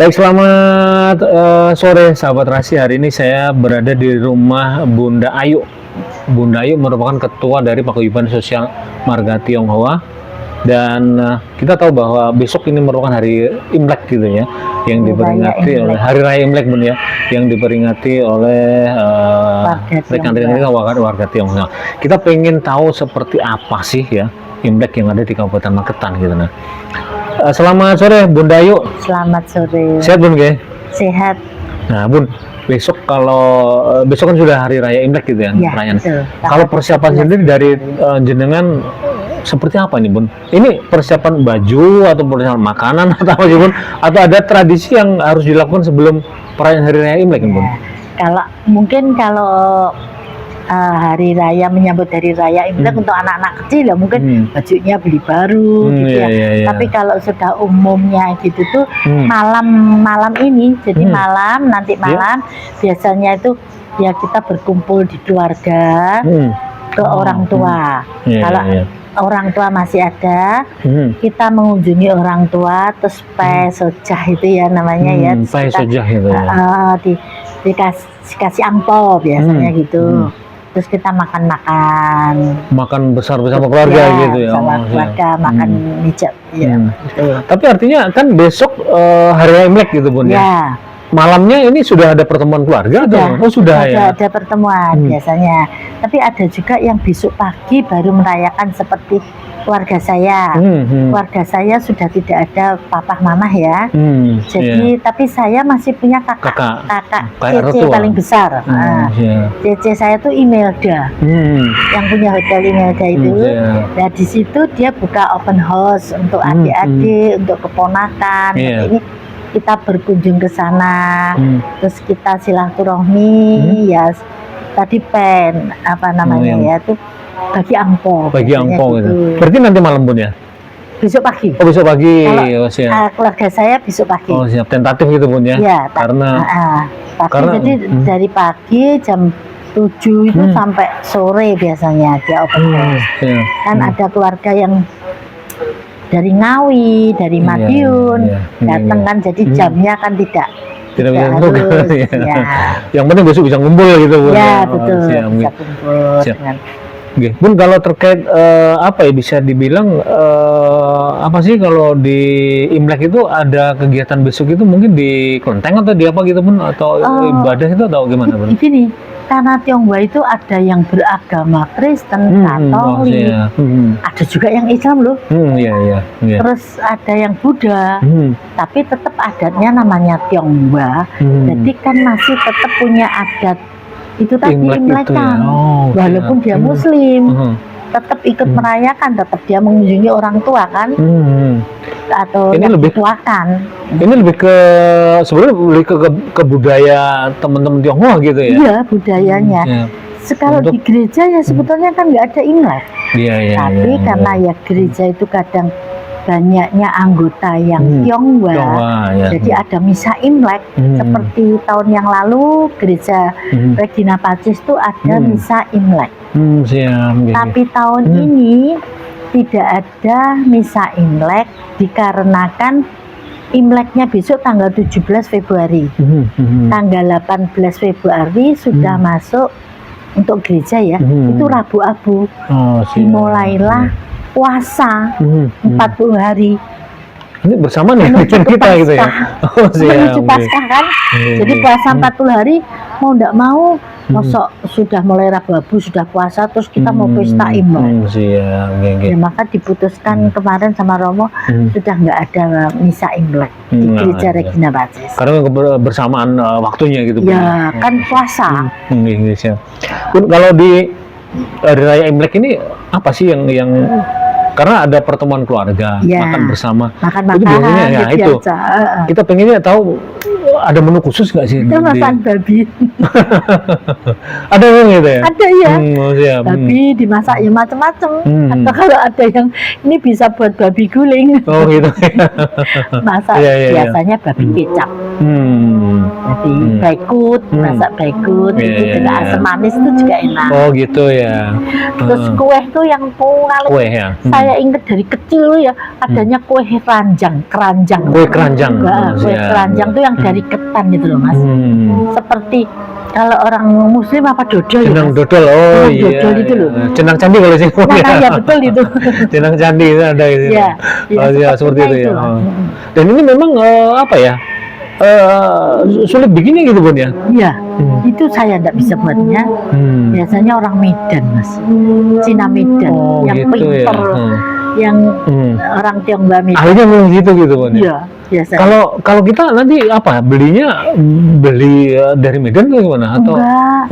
Baik, selamat sore sahabat Rasi. Hari ini saya berada di rumah Bunda Ayu. Bunda Ayu merupakan ketua dari Paguyuban Sosial Marga Tionghoa. Dan kita tahu bahwa besok ini merupakan hari Imlek gitu ya, yang diperingati oleh Hari Raya Imlek, Bun ya, yang diperingati oleh rekan-rekan warga Tionghoa. Kita pengen tahu seperti apa sih ya Imlek yang ada di Kabupaten Magetan gitu. Nah, selamat sore Bunda Ayu. Selamat sore. Sehat Bun ke? Sehat. Nah Bun, besok besok kan sudah Hari Raya Imlek gitu ya, perayaan. Kalau persiapan sendiri dari jenengan seperti apa nih Bun? Ini persiapan baju atau persiapan makanan atau apa sih Bun? Atau ada tradisi yang harus dilakukan sebelum perayaan Hari Raya Imlek Bun? Kalau hari raya, menyambut hari raya Imlek untuk anak-anak kecil ya mungkin bajunya beli baru gitu ya. Tapi kalau sudah umumnya gitu tuh malam ini, jadi nanti malam biasanya itu ya kita berkumpul di keluarga ke orang tua. Kalau orang tua masih ada, kita mengunjungi orang tua, terus sojah itu ya namanya ya. Sojah itu ya. Dikasih angpau biasanya gitu. Terus kita makan besar bersama keluarga gitu ya. Sama keluarga makan hijab ya. Gitu. Tapi artinya kan besok Hari Raya Imlek gitu Bun ya. Malamnya ini sudah ada pertemuan keluarga atau? Oh sudah ya. Ada pertemuan biasanya. Tapi ada juga yang besok pagi baru merayakan seperti keluarga saya. Keluarga saya sudah tidak ada papa mamah ya. Jadi tapi saya masih punya kakak Cece paling besar. Cece saya tuh Imelda. Yang punya hotel Imelda itu. Nah di situ dia buka open house untuk adik-adik, untuk keponakan. Ini kita berkunjung ke sana, terus kita silaturahmi, ya tadi ya tuh bagi angpau. Bagi angpau gitu. Berarti nanti malam Bun ya? Besok pagi. Oh besok pagi. Kalau keluarga saya besok pagi. Oh siap, tentatif gitu Bun ya? Iya. Karena jadi dari pagi jam 7 itu sampai sore biasanya dia open house. Kan ada keluarga yang dari Ngawi, dari Madiun datang kan, jadi jamnya kan tidak harus, Yang penting besok bisa ngumpul gitu Bun. Ya betul, bisa kumpul. Bun, kalau terkait bisa dibilang apa sih kalau di Imlek itu ada kegiatan besok itu mungkin di kelenteng atau di apa gitu Bun, atau ibadah itu atau gimana Bun? Gini, karena Tionghoa itu ada yang beragama Kristen, Katolik, ada juga yang Islam loh. Terus ada yang Buddha, tapi tetap adatnya namanya Tionghoa. Jadi kan masih tetap punya adat itu tadi Imlek kan. Walaupun dia Muslim, tetap ikut merayakan, tetap dia mengunjungi orang tua kan, atau ini yang lebih dituakan. Ini lebih ke sebenarnya lebih ke budaya teman-teman Tionghoa gitu ya? Iya, budayanya. Kalau di gereja ya sebetulnya kan nggak ada Imlek. Tapi karena ya gereja itu kadang banyaknya anggota yang Tionghoa, jadi ada misa Imlek. Seperti tahun yang lalu gereja Regina Pacis itu ada misa Imlek. Tapi tahun ini tidak ada misa Imlek dikarenakan Imleknya besok tanggal 17 Februari. Tanggal 18 Februari sudah masuk untuk gereja ya. Itu Rabu Abu. Dimulailah puasa 40 hari. Ini bersama nih kita gitu ya. Menuju Paskah kan. Jadi puasa 40 hari mau tidak mau, sudah mulai Rabu Abu sudah puasa, terus kita mau pesta Imlek. Ya, maka diputuskan kemarin sama Romo sudah nggak ada misa Imlek di gereja Regina Pacis. Karena bersamaan waktunya gitu. Ya kan puasa. Kalau di Hari Raya Imlek ini apa sih yang karena ada pertemuan keluarga, makan bersama. Makan itu biasanya ya itu. Kita pengennya tahu ada menu khusus nggak sih? Itu masakan babi. Ada yang gitu ya? Ada ya. Siap. Babi dimasak ya macam-macam. Atau kalau ada yang ini bisa buat babi guling. Oh gitu. Masak biasanya babi kecap. Jadi baikut, masak baikut itu dengan asam manis itu juga enak. Oh gitu ya. Terus kue tuh yang paling kue ya. Saya ingat dari kecil ya adanya kue keranjang. Kue keranjang. Kue keranjang tuh yang dari ketan gitu loh Mas. Seperti kalau orang muslim apa dodol jenang ya, dodol, oh iya dodol itu loh. Jenang candi kalau sih. Nah, ya betul itu. Jenang candi itu ada itu. Ya, oh iya seperti itu ya. Dan ini memang apa ya? Sulit bikinnya gitu Bun ya? Iya, itu saya tidak bisa buatnya. Biasanya orang Medan Mas, Cina Medan, yang gitu pinter, yang orang Tionghoa Medan. Akhirnya memang gitu Bun ya? Iya, biasa. Kalau kita nanti apa beli dari Medan atau gimana? Atau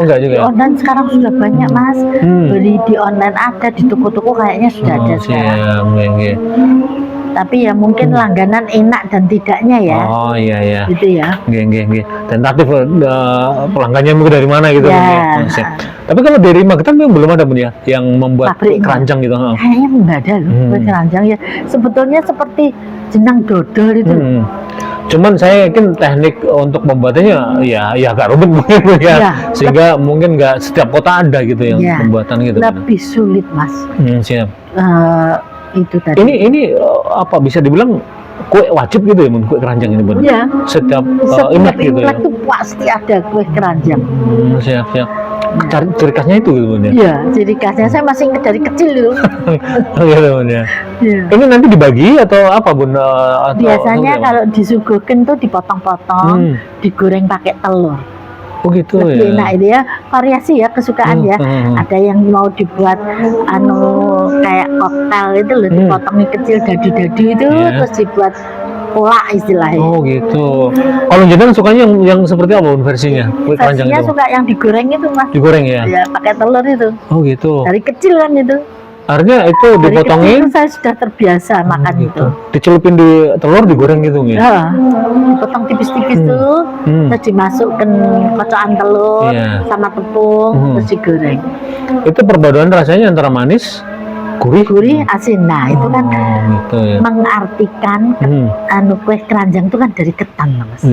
enggak juga? Di online sekarang sudah banyak Mas. Beli di online ada, di toko-toko kayaknya sudah ada sekarang. Tapi ya mungkin langganan enak dan tidaknya ya. Oh iya. Gitu ya. Nggih. Tentatif pelanggannya mungkin dari mana gitu. Ya. Tapi kalau dari Magetan memang belum ada Bun ya yang membuat keranjang gitu. Kayaknya enggak ada loh kue keranjang ya. Sebetulnya seperti jenang dodol itu. Cuman saya yakin teknik untuk membuatnya ya agak rumit mungkin ya. Sehingga mungkin nggak setiap kota ada gitu yang pembuatan gitu. Lebih sulit Mas. Siap. Itu tadi. Ini apa bisa dibilang kue wajib gitu ya kue keranjang ini Bun? Iya. Setiap Imlek gitu ya. Itu pasti ada kue keranjang. Siap. Ciri khasnya itu gitu Bun ya? Iya, ciri khasnya saya masih ingat dari kecil itu. Gitu Bun ya. Ini nanti dibagi atau apa Bun? Biasanya kalau disuguhkan tuh dipotong-potong, digoreng pakai telur. Oh gitu lebih enak itu ya, variasi ya kesukaan ya. Ada yang mau dibuat kayak koktail itu loh, dipotong kecil dadu-dadu itu terus dibuat pola istilahnya. Oh gitu. Kalau jenengan sukanya yang seperti apa versinya? Versinya suka yang digoreng itu Mas. Digoreng ya? Ya pakai telur itu. Oh gitu. Dari kecil kan itu. Artinya itu dipotongin. Saya sudah terbiasa makan gitu. itu. Dicelupin di telur digoreng gitu ya? Ya, dipotong tipis-tipis tuh, terus dimasukkan kocokan telur sama tepung, terus digoreng. Itu perpaduan rasanya antara manis, gurih, asin. Nah itu kan gitu ya. mengartikan kue keranjang itu kan dari ketan Mas.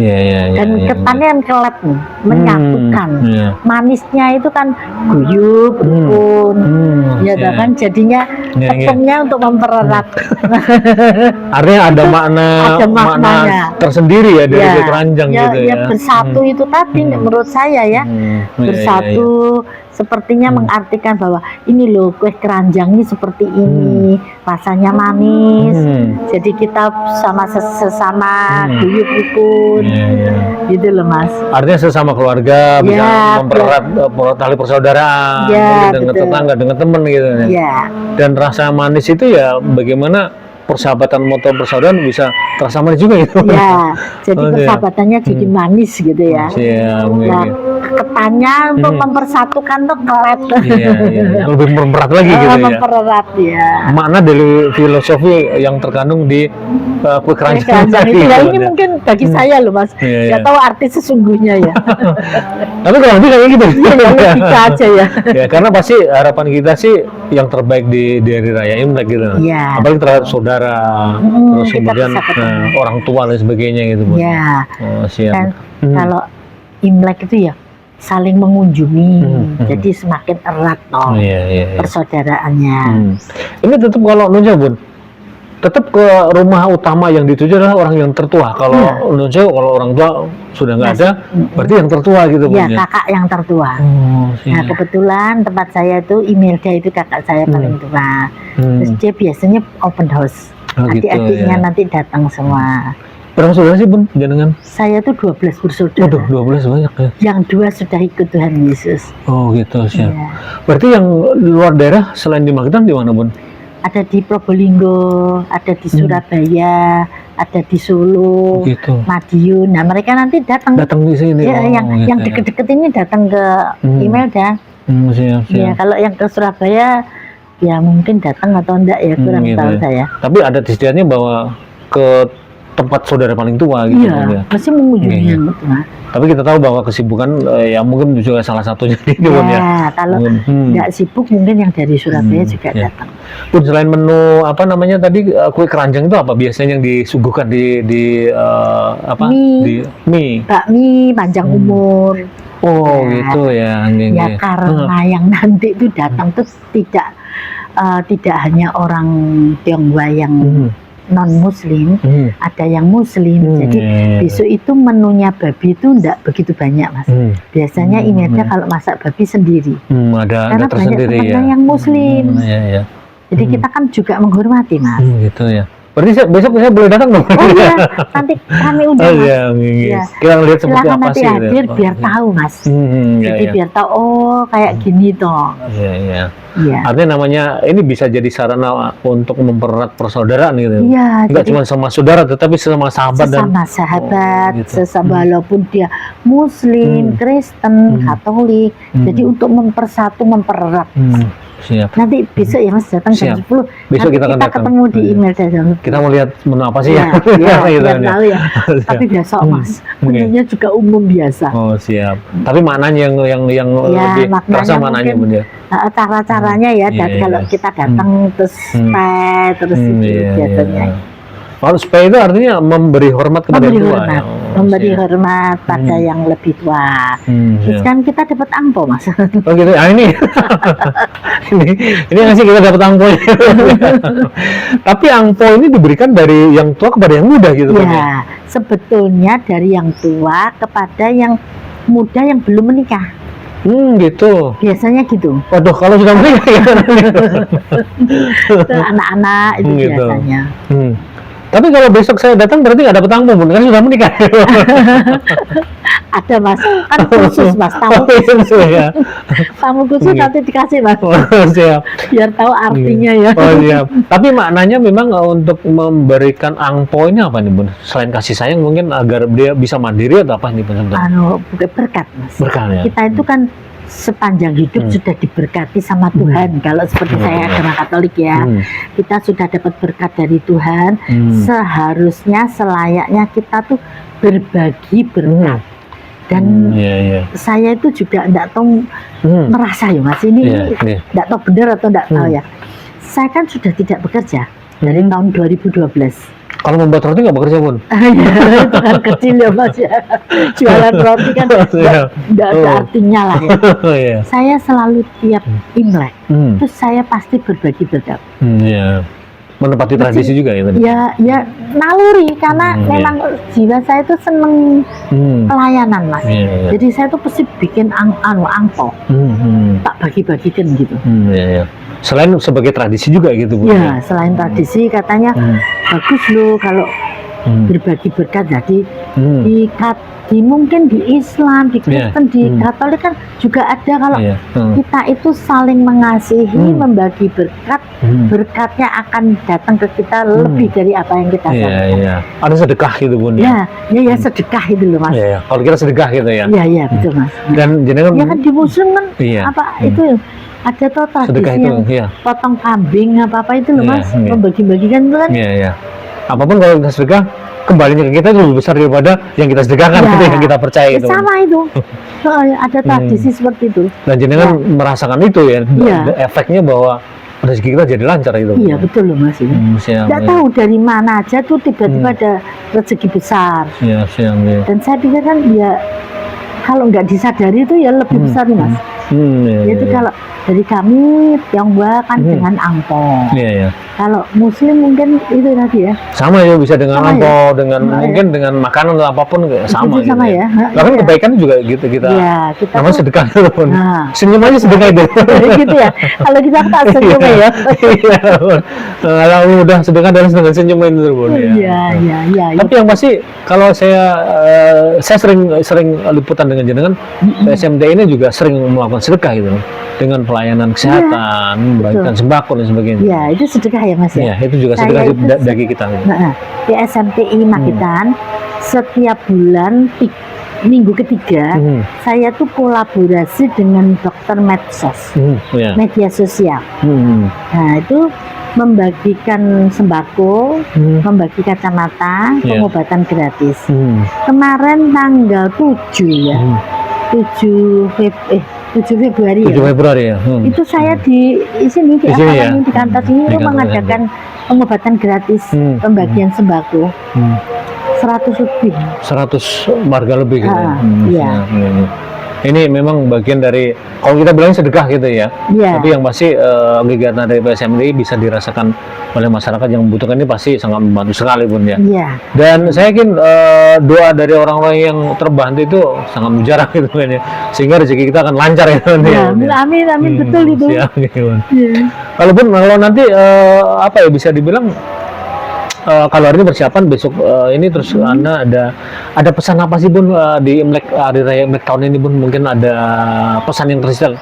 Dan ketannya kan kelet nih, menyatukan. Manisnya itu kan guyup, rukun, kan jadinya tepungnya untuk mempererat. Artinya ada makna tersendiri ya dari kue keranjang gitu ya. Bersatu itu tadi menurut saya ya. Bersatu sepertinya mengartikan bahwa ini loh kue keranjang ini seperti ini, rasanya manis. Jadi kita sesama guyup rukun, gitu loh Mas. Artinya sesama keluarga bisa mempererat tali persaudaraan dengan tetangga, dengan teman gitu ya. Dan rasa manis itu ya bagaimana persahabatan motor persaudaraan bisa terasa manis juga gitu. Ya, jadi persahabatannya jadi manis gitu ya. Nah, ketannya untuk mempersatukan tuh kelet. Lebih mempererat lagi gitu ya. Mempererat ya. Makna dari filosofi yang terkandung di kue keranjang itu ya, ini mungkin bagi saya loh Mas. Nggak tahu arti sesungguhnya ya. Tapi kalau lebih kayak gitu. Bisa aja ya. Ya karena pasti harapan kita sih yang terbaik di hari raya Imlek gitu. Apalagi terhadap saudara, terus kemudian orang tua dan sebagainya gitu. Ya. Dan kalau Imlek itu ya saling mengunjungi, jadi semakin erat persaudaraannya. Ini tetap kalau Nunja Bun, tetap ke rumah utama yang dituju adalah orang yang tertua. Kalau Nunja, kalau orang tua sudah nggak ada, berarti yang tertua gitu Bun. Ya, kakak yang tertua. Nah kebetulan tempat saya itu Imelda itu kakak saya paling tua. Terus dia biasanya open house. Adik-adiknya nanti datang semua. Berapa saudara sih Bun jenengan? Saya tuh 12 bersaudara. Waduh, 12 banyak ya. Yang 2 sudah ikut Tuhan Yesus. Oh gitu, siap. Berarti yang luar daerah selain di Magetan di mana Bun? Ada di Probolinggo, ada di Surabaya, ada di Solo, Madiun. Nah mereka nanti datang di sini. Ya, yang deket-deket ini datang ke Imelda. Siap. Ya kalau yang ke Surabaya ya mungkin datang atau enggak ya kurang tahu saya. Tapi ada disediaannya bahwa ke tempat saudara paling tua gitu. Iya, pasti mengunjungi Iya. yang tua. Tapi kita tahu bahwa kesibukan ya mungkin juga salah satunya di Bun ya. Ya, kalau nggak sibuk mungkin yang dari Surabaya juga ya. datang. Bun, selain menu apa namanya tadi kue keranjang itu apa biasanya yang disuguhkan di apa? Mie. Di mie. Bakmi panjang umur. Oh, Ya. gitu ya. Ya karena yang nanti itu datang tuh tidak hanya orang Tionghoa yang non Muslim, ada yang Muslim. Jadi besok itu menunya babi itu enggak begitu banyak, Mas. Biasanya image-nya kalau masak babi sendiri. Ada Karena banyak tersendiri temannya ya. yang Muslim. Iya. Jadi kita kan juga menghormati, Mas. Gitu ya. Berarti besok saya boleh datang dong? Oh iya, nanti kami undang, Mas. Iya. Ya. Kita lihat seperti Silakan apa nanti sih. hadir gitu. biar tahu, Mas. Jadi Iya. biar tahu, oh kayak gini toh. Iya. Iya. Artinya namanya ini bisa jadi sarana untuk mempererat persaudaraan gitu. Iya, Enggak jadi cuma sama saudara tetapi sesama sahabat sesama sahabat, gitu. sesama walaupun dia Muslim, Kristen, Katolik. Jadi untuk mempererat. Siap. Nanti besok ya Mas datang jam Siap. 10. Besok Nanti kita akan datang. ketemu di Iya. email saya jam 10. Kita mau lihat menu apa sih ya? Ya, Gitu biar kan ya. tahu ya. Tapi besok Mas, Oke. menunya juga umum biasa. Oh, siap. Tapi maknanya yang Ya, lebih maknanya terasa mananya mungkin, Bun ya. Cara-caranya ya, Iya, dan iya. kalau kita datang terus teh, terus itu Iya. biasanya. Kalau supaya itu artinya memberi hormat kepada Memberi yang tua. hormat, ya. Oh, memberi siap. hormat pada yang lebih tua. Terus Siap. kan kita dapat angpo Mas. Oh gitu. Ah ini. ini ngasih kita dapat angpo. Tapi angpo ini diberikan dari yang tua kepada yang muda gitu Bun, ya. Ya, sebetulnya dari yang tua kepada yang muda yang belum menikah. Gitu. Biasanya gitu. Waduh, kalau sudah menikah ya. Ke anak-anak itu Gitu. biasanya. Tapi kalau besok saya datang berarti nggak dapat angpo Bun, kan sudah menikah. Ada Mas, kan khusus Mas, tamu Gitu ya. tamu khusus Iya. nanti dikasih Mas, Oh, siap. biar tahu artinya ya. Oh siap. Tapi maknanya memang untuk memberikan angpo ini apa nih Bun? Selain kasih sayang mungkin agar dia bisa mandiri atau apa nih Bun? Bukan berkat Mas. Berkah ya. Kita itu kan sepanjang hidup sudah diberkati sama Tuhan. Kalau seperti saya agama Katolik ya, kita sudah dapat berkat dari Tuhan. Seharusnya selayaknya kita tuh berbagi berkat. Dan Iya. saya itu juga enggak tahu merasa ya Mas, ini Iya. enggak tahu benar atau enggak tahu ya. Saya kan sudah tidak bekerja dari tahun 2012. Kalau membuat roti nggak bekerja Bun? Ya, itu kan kecil ya Mas ya. Jualan roti kan enggak ada artinya lah ya. Iya. Saya selalu tiap Imlek terus saya pasti berbagi berkat. Iya. Menepati tradisi juga ya tadi. Ya naluri karena memang jiwa saya itu seneng pelayanan Mas. Iya. Jadi saya tuh pasti bikin angpo, tak bagi-bagikan gitu. Iya. Selain sebagai tradisi juga gitu Bun. Ya, selain tradisi katanya bagus loh kalau berbagi berkat. Jadi di mungkin di Islam, di Kristen, di Katolik kan juga ada kalau kita itu saling mengasihi, membagi berkat, berkatnya akan datang ke kita lebih dari apa yang kita sadar. Iya. Ada sedekah gitu Bun. Ya, sedekah itu loh Mas. Iya. Kalau kita sedekah gitu ya. Iya, betul Mas. Dan jenengan Ya kan di Muslim kan Iya. apa itu ada tuh sedekah tradisi itu, yang iya. potong kambing apa itu loh Iya, Mas, iya. membagi-bagikan itu kan. Iya. Apapun kalau kita sedekah, kembalinya ke kita itu lebih besar daripada yang kita sedekahkan, Ya. gitu, yang kita percaya Ya, itu. sama itu. Ada tradisi seperti itu. Dan jenengan merasakan itu ya, Iya. efeknya bahwa rezeki kita jadi lancar gitu. Iya betul loh Mas. Siang. Tidak tahu dari mana aja tuh tiba-tiba ada rezeki besar. Iya, siang. Iya. Dan saya pikir kan ya kalau nggak disadari itu ya lebih besar nih Mas. Jadi kalau dari kami Tionghoa kan dengan angpo. Iya. Kalau Muslim mungkin itu tadi ya. Sama ya, bisa dengan Sama angpo, ya? dengan Sama mungkin dengan makanan atau apapun sama. Itu sama gitu ya. Bahkan Iya. kebaikan juga gitu kita. Iya, kita Namanya tuh- sedekah itu Bun. Nah. Senyum aja sedekah itu. gitu ya. Kalau kita tak senyum ya. Iya, Bun. Kalau udah sedekah dengan senyum itu Bun. Iya. Tapi yang pasti kalau saya sering liputan dengan jenengan, SMT ini juga sering melakukan sedekah gitu dengan pelayanan kesehatan, membagikan sembako dan sebagainya. Iya, itu sedekah ya Mas ya. Iya, itu juga Saya sedekah itu bagi kita. Nah, di SMTI Makitan setiap bulan minggu ketiga saya tuh kolaborasi dengan dokter medsos, Iya. media sosial. Nah itu membagikan sembako, membagi kacamata, pengobatan gratis. Kemarin tanggal 7 ya, 7 Februari ya. 7 Februari ya. Itu saya di sini di kantor sini itu mengadakan pengobatan gratis, pembagian sembako. 100 lebih. 100 warga lebih gitu. Iya. Ini memang bagian dari, kalau kita bilang sedekah gitu ya. Tapi yang pasti kegiatan dari PSMD bisa dirasakan oleh masyarakat yang membutuhkan ini pasti sangat membantu sekali Bun ya. Dan saya yakin doa dari orang-orang yang terbantu itu sangat mujarab gitu kan ya. Sehingga rezeki kita akan lancar ya. Amin betul itu. Kalau Bun, kalau nanti apa ya bisa dibilang kalau hari ini persiapan besok ini terus Anda ada pesan apa sih Bun di Imlek, hari raya Imlek tahun ini Bun? Mungkin ada pesan yang tersisa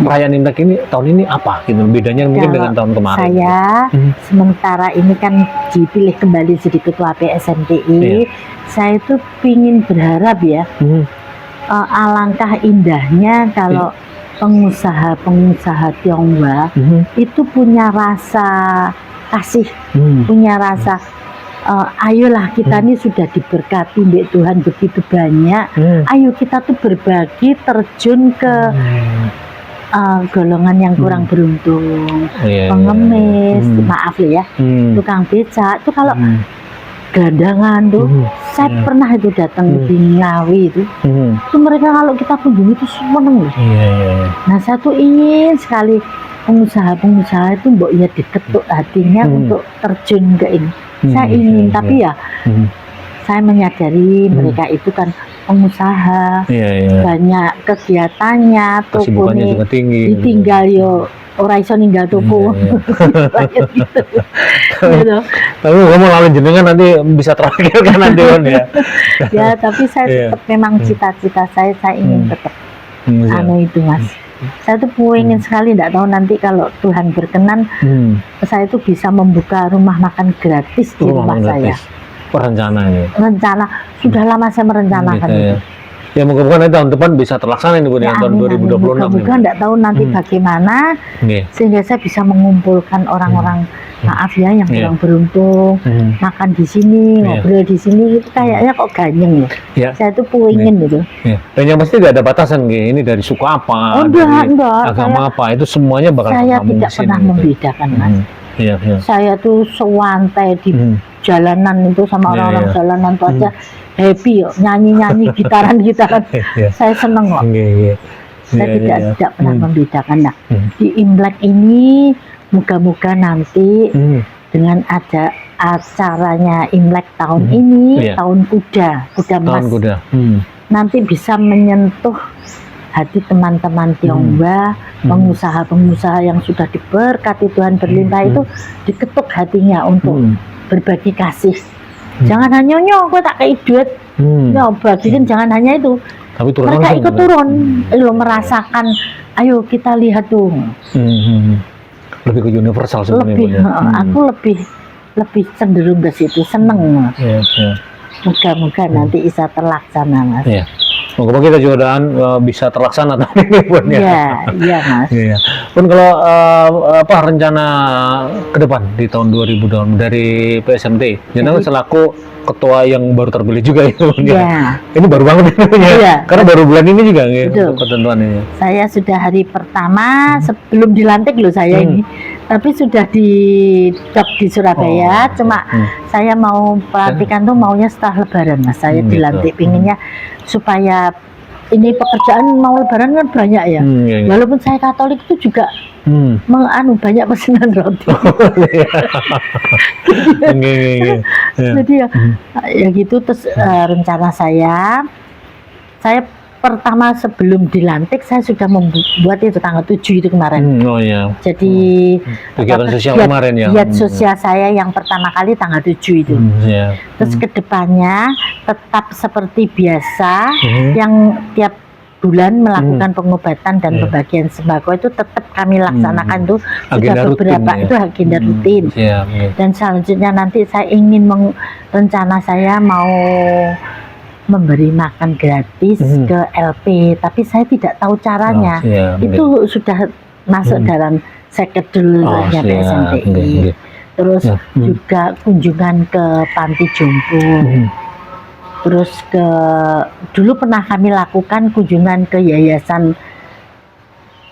perayaan Imlek ini tahun ini apa gitu bedanya mungkin dengan tahun kemarin? Saya sementara ini kan dipilih kembali jadi ketua PSMTI. Saya itu ingin berharap ya alangkah indahnya kalau pengusaha Tionghoa itu punya rasa kasih, punya rasa ayolah kita ini sudah diberkati mbak Tuhan begitu banyak, ayo kita tuh berbagi, terjun ke golongan yang kurang beruntung, pengemis, maaf ya, tukang becak itu kalau gelandangan tuh, saya pernah itu datang di Ngawi itu mereka kalau kita kunjungi itu seneng loh. Nah saya tuh ingin sekali pengusaha itu mbok ya diketuk hatinya untuk terjun ke ini. Saya ingin, tapi ya saya menyadari mereka itu kan pengusaha, banyak kegiatannya, toko nih ditinggal yo ora iso ninggal toko. Tapi ngomong lalu jenengan nanti bisa terakhir kan nanti ya. Ya tapi saya tetap memang cita-cita saya ingin tetap itu Mas. Saya tuh pengen sekali, tidak tahu nanti kalau Tuhan berkenan saya tuh bisa membuka rumah makan gratis di rumah saya. Rencana sudah lama saya merencanakan itu. Ya moga-moga nanti tahun depan bisa terlaksana ini Bu ya, tahun 2026. Moga-moga tidak tahu nanti bagaimana sehingga saya bisa mengumpulkan orang-orang maaf ya yang kurang beruntung, makan di sini, ngobrol di sini, itu kayaknya kok ganyeng ya. Saya tuh pengen gitu. Dan yang pasti tidak ada batasan ini dari suku apa, dari agama apa, itu semuanya bakal saya tidak pernah membedakan Mas. Saya tuh sewantai di jalanan itu sama orang-orang jalanan tuh aja happy yuk, nyanyi-nyanyi gitaran saya seneng kok. Saya tidak pernah membedakan. Nah di Imlek ini moga-moga nanti dengan ada acaranya Imlek tahun ini, tahun kuda emas, nanti bisa menyentuh hati teman-teman Tionghoa, pengusaha-pengusaha yang sudah diberkati Tuhan berlimpah itu diketuk hatinya untuk berbagi kasih. Jangan hanya gue tak kayak duit, bagikan jangan hanya itu. Tapi mereka ikut turun, lo merasakan. Ayo kita lihat tuh. Lebih ke universal sebenarnya. Aku lebih cenderung ke situ, seneng. Moga-moga nanti bisa terlaksana Mas. Moga-moga kita juga bisa terlaksana tahun ini Bun ya. Iya Mas. Pun kalau apa rencana ke depan di tahun 2020 dari PSMT, jangan selaku ketua yang baru terpilih juga itu. Ini baru banget karena baru bulan ini juga untuk ketentuan ini. Saya sudah hari pertama sebelum dilantik loh saya ini, tapi sudah di dok di Surabaya. Cuma saya mau pelantikan tuh maunya setelah Lebaran Mas. Saya dilantik pinginnya supaya ini pekerjaan mau Lebaran kan banyak ya. Walaupun saya Katolik itu juga banyak pesanan roti. Jadi ya gitu. Terus rencana saya pertama sebelum dilantik saya sudah membuat itu tanggal 7 itu kemarin. Jadi kegiatan sosial kemarin ya. Giat sosial saya yang pertama kali tanggal 7 itu. Terus kedepannya tetap seperti biasa yang tiap bulan melakukan pengobatan dan pembagian sembako itu tetap kami laksanakan tuh sudah beberapa itu agenda rutin. Dan selanjutnya nanti saya ingin rencana saya mau memberi makan gratis ke LP, tapi saya tidak tahu caranya. Itu sudah masuk dalam sekedul ya PSMTI. Terus juga kunjungan ke panti jompo. Terus dulu pernah kami lakukan kunjungan ke yayasan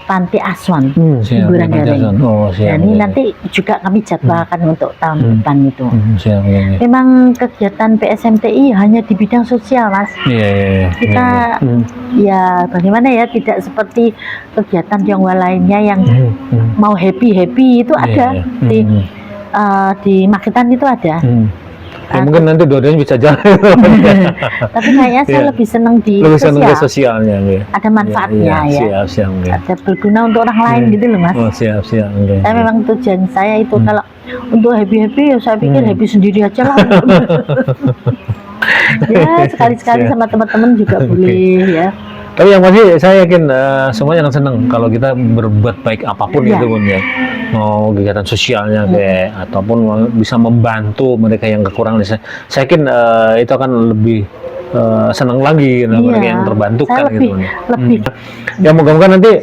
Panti Asuhan hiburan daring. Dan ini nanti juga kami jadwalkan untuk tahun depan itu. Memang kegiatan PSMTI hanya di bidang sosial, Mas. Kita ya bagaimana ya, tidak seperti kegiatan Tionghoa lainnya yang mau happy itu ada di Magetan itu ada. Ya, mungkin nanti dua-duanya bisa jalan. Tapi kayaknya saya lebih senang di sosialnya. Ada manfaatnya Siap. Ada berguna untuk orang lain gitu loh, Mas. Siap. Saya memang tujuan saya itu kalau untuk happy ya saya pikir happy sendiri aja lah. Ya sekali-sekali sama teman-teman juga boleh ya. Tapi yang pasti saya yakin semuanya akan senang kalau kita berbuat baik apapun itu pun ya, mau kegiatan sosialnya kayak ataupun bisa membantu mereka yang kekurangan. Saya yakin itu akan lebih senang lagi mereka yang terbantukan gitu. Lebih. Ya moga-moga nanti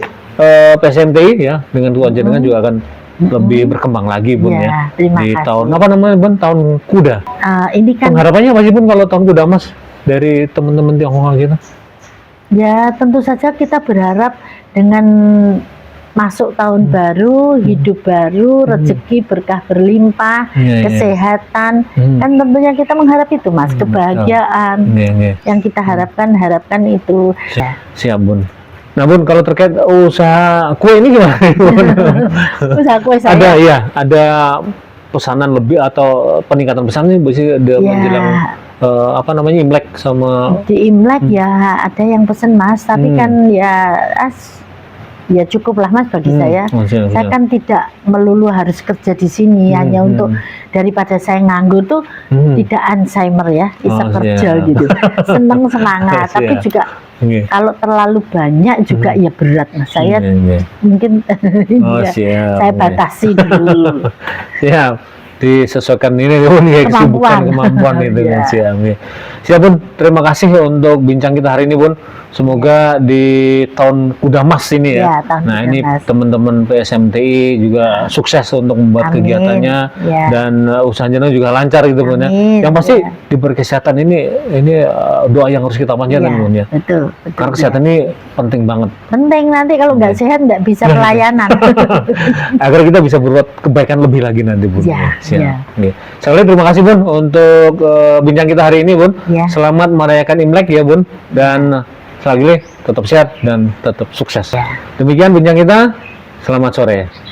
PSMTI ya dengan Tuan Jenengan juga akan lebih berkembang lagi Bun ya. Di kasih. Tahun apa namanya Bun, tahun kuda. Ini kan pengharapannya apa sih Bun kalau tahun kuda Mas dari teman-teman Tionghoa gitu? Ya tentu saja kita berharap dengan masuk tahun baru, hidup baru, rezeki berkah berlimpah, kesehatan, kan tentunya kita mengharap itu Mas, kebahagiaan. Yang kita harapkan itu. Siap Bun. Nah Bun, kalau terkait usaha kue ini gimana? Usaha kue saya. Ada pesanan lebih atau peningkatan pesanan ini menjelang Imlek sama di Imlek ya ada yang pesen Mas, tapi kan ya cukup lah Mas bagi saya. Saya kan tidak melulu harus kerja di sini, hanya untuk daripada saya nganggur tuh tidak Alzheimer ya, bisa kerja gitu. Seneng semangat, tapi juga kalau terlalu banyak juga ya berat Mas. Saya mungkin saya batasi dulu. Disesuaikan ini pun ya, kemampuan itu kan. Siap Bun, terima kasih untuk bincang kita hari ini Bun. Semoga di tahun kuda mas ini ya. Nah ini teman-teman PSMTI juga sukses untuk membuat kegiatannya dan usahanya juga lancar gitu Bun ya. Yang pasti diberi kesehatan ini doa yang harus kita panjatkan Bun ya. Betul. Karena kesehatan ini penting banget. Penting, nanti kalau nggak sehat nggak bisa pelayanan. Agar kita bisa berbuat kebaikan lebih lagi nanti Bun. Sekali lagi terima kasih Bun untuk bincang kita hari ini Bun. Selamat merayakan Imlek ya Bun, dan sekali lagi tetap sehat dan tetap sukses. Demikian bincang kita. Selamat sore.